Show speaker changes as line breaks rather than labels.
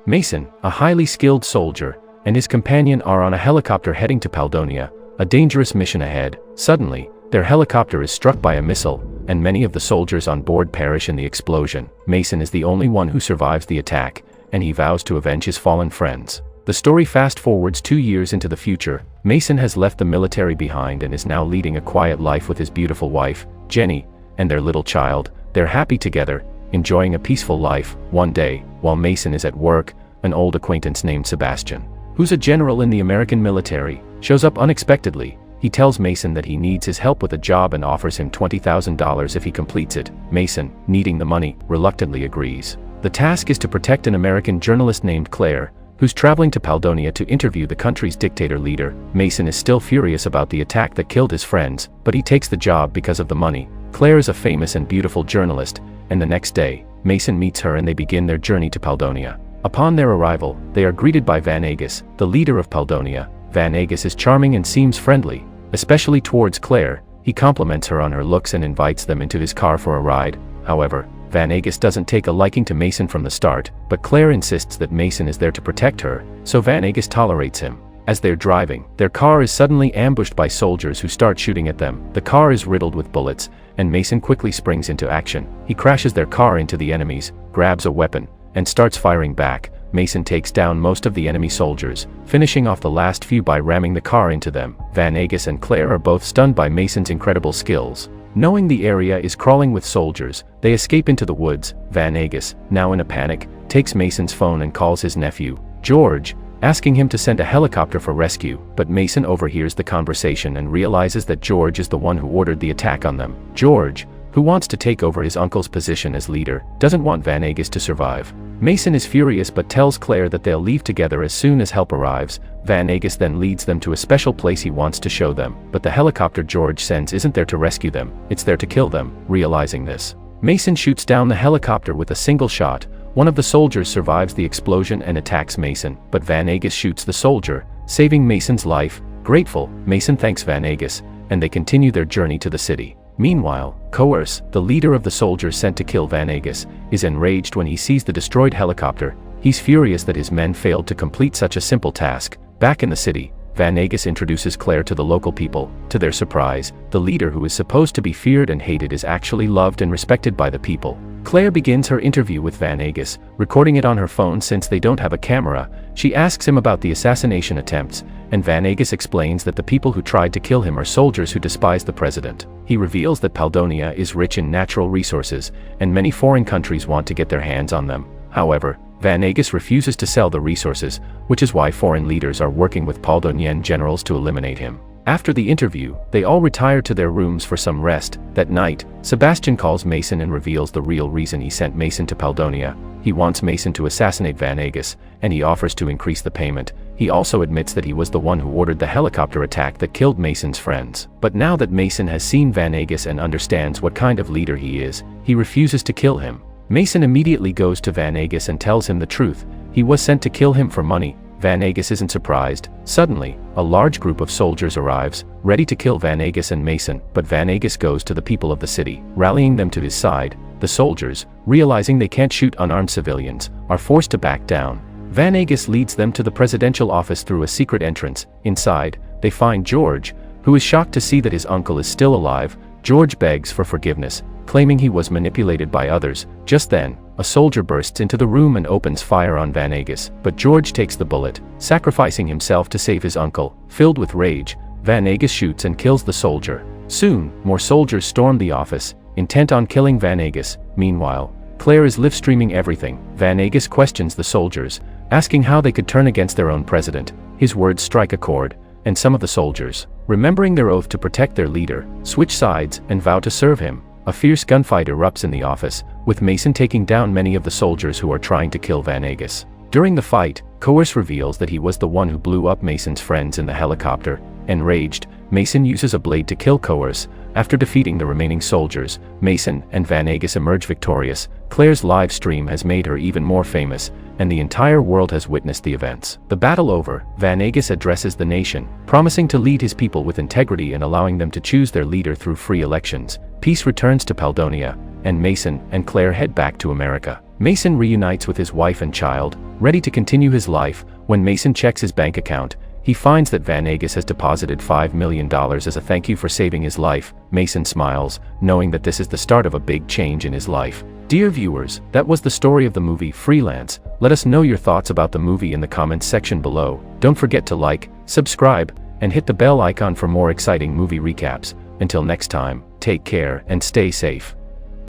Mason, a highly skilled soldier, and his companion are on a helicopter heading to Palonia, a dangerous mission ahead. Suddenly, their helicopter is struck by a missile, and many of the soldiers on board perish in the explosion. Mason is the only one who survives the attack, and he vows to avenge his fallen friends. The story fast forwards 2 years into the future. Mason has left the military behind and is now leading a quiet life with his beautiful wife, Jenny, and their little child. They're happy together, enjoying a peaceful life. One day, while Mason is at work, an old acquaintance named Sebastian, who's a general in the American military, shows up unexpectedly. He tells Mason that he needs his help with a job and offers him $20,000 if he completes it. Mason, needing the money, reluctantly agrees. The task is to protect an American journalist named Claire, who's traveling to Palonia to interview the country's dictator leader. Mason is still furious about the attack that killed his friends, but he takes the job because of the money. Claire is a famous and beautiful journalist, and the next day, Mason meets her and they begin their journey to Palonia. Upon their arrival, they are greeted by Van Agus, the leader of Palonia. Van Agus is charming and seems friendly, especially towards Claire. He compliments her on her looks and invites them into his car for a ride. However, Van Agus doesn't take a liking to Mason from the start, but Claire insists that Mason is there to protect her, so Van Agus tolerates him. As they're driving, their car is suddenly ambushed by soldiers who start shooting at them. The car is riddled with bullets, and Mason quickly springs into action. He crashes their car into the enemies, grabs a weapon, and starts firing back. Mason takes down most of the enemy soldiers, finishing off the last few by ramming the car into them. Van Agus and Claire are both stunned by Mason's incredible skills. Knowing the area is crawling with soldiers, they escape into the woods. Van Agus, now in a panic, takes Mason's phone and calls his nephew, George, asking him to send a helicopter for rescue, but Mason overhears the conversation and realizes that George is the one who ordered the attack on them. George, who wants to take over his uncle's position as leader, doesn't want Van Agus to survive. Mason is furious but tells Claire that they'll leave together as soon as help arrives. Van Agus then leads them to a special place he wants to show them, but the helicopter George sends isn't there to rescue them, it's there to kill them. Realizing this, Mason shoots down the helicopter with a single shot. One of the soldiers survives the explosion and attacks Mason, but Van Agus shoots the soldier, saving Mason's life. Grateful, Mason thanks Van Agus, and they continue their journey to the city. Meanwhile, Coerce, the leader of the soldiers sent to kill Van Agus, is enraged when he sees the destroyed helicopter. He's furious that his men failed to complete such a simple task. Back in the city, Van Agus introduces Claire to the local people. To their surprise, the leader who is supposed to be feared and hated is actually loved and respected by the people. Claire begins her interview with Van Agus, recording it on her phone since they don't have a camera. She asks him about the assassination attempts, and Van Agus explains that the people who tried to kill him are soldiers who despise the president. He reveals that Palonia is rich in natural resources, and many foreign countries want to get their hands on them. However, Van Agus refuses to sell the resources, which is why foreign leaders are working with Palonian generals to eliminate him. After the interview, they all retire to their rooms for some rest. That night, Sebastian calls Mason and reveals the real reason he sent Mason to Palonia. He wants Mason to assassinate Van Agus, and he offers to increase the payment. He also admits that he was the one who ordered the helicopter attack that killed Mason's friends. But now that Mason has seen Van Agus and understands what kind of leader he is, he refuses to kill him. Mason immediately goes to Van Agus and tells him the truth. He was sent to kill him for money. Van Agus isn't surprised. Suddenly, a large group of soldiers arrives, ready to kill Van Agus and Mason, but Van Agus goes to the people of the city, rallying them to his side. The soldiers, realizing they can't shoot unarmed civilians, are forced to back down. Van Agus leads them to the presidential office through a secret entrance. Inside, they find George, who is shocked to see that his uncle is still alive. George begs for forgiveness, claiming he was manipulated by others. Just then, a soldier bursts into the room and opens fire on Van Agus, but George takes the bullet, sacrificing himself to save his uncle. Filled with rage, Van Agus shoots and kills the soldier. Soon, more soldiers storm the office, intent on killing Van Agus. Meanwhile, Claire is live-streaming everything. Van Agus questions the soldiers, asking how they could turn against their own president. His words strike a chord, and some of the soldiers, remembering their oath to protect their leader, switch sides and vow to serve him. A fierce gunfight erupts in the office, with Mason taking down many of the soldiers who are trying to kill Van Agus. During the fight, Coerce reveals that he was the one who blew up Mason's friends in the helicopter. Enraged, Mason uses a blade to kill Coerce. After defeating the remaining soldiers, Mason and Van Agus emerge victorious. Claire's live stream has made her even more famous, and the entire world has witnessed the events. The battle over, Van Agus addresses the nation, promising to lead his people with integrity and allowing them to choose their leader through free elections. Peace returns to Palonia, and Mason and Claire head back to America. Mason reunites with his wife and child, ready to continue his life. When Mason checks his bank account, he finds that Van Agus has deposited $5 million as a thank you for saving his life. Mason smiles, knowing that this is the start of a big change in his life. Dear viewers, that was the story of the movie Freelance. Let us know your thoughts about the movie in the comments section below. Don't forget to like, subscribe, and hit the bell icon for more exciting movie recaps. Until next time, take care and stay safe.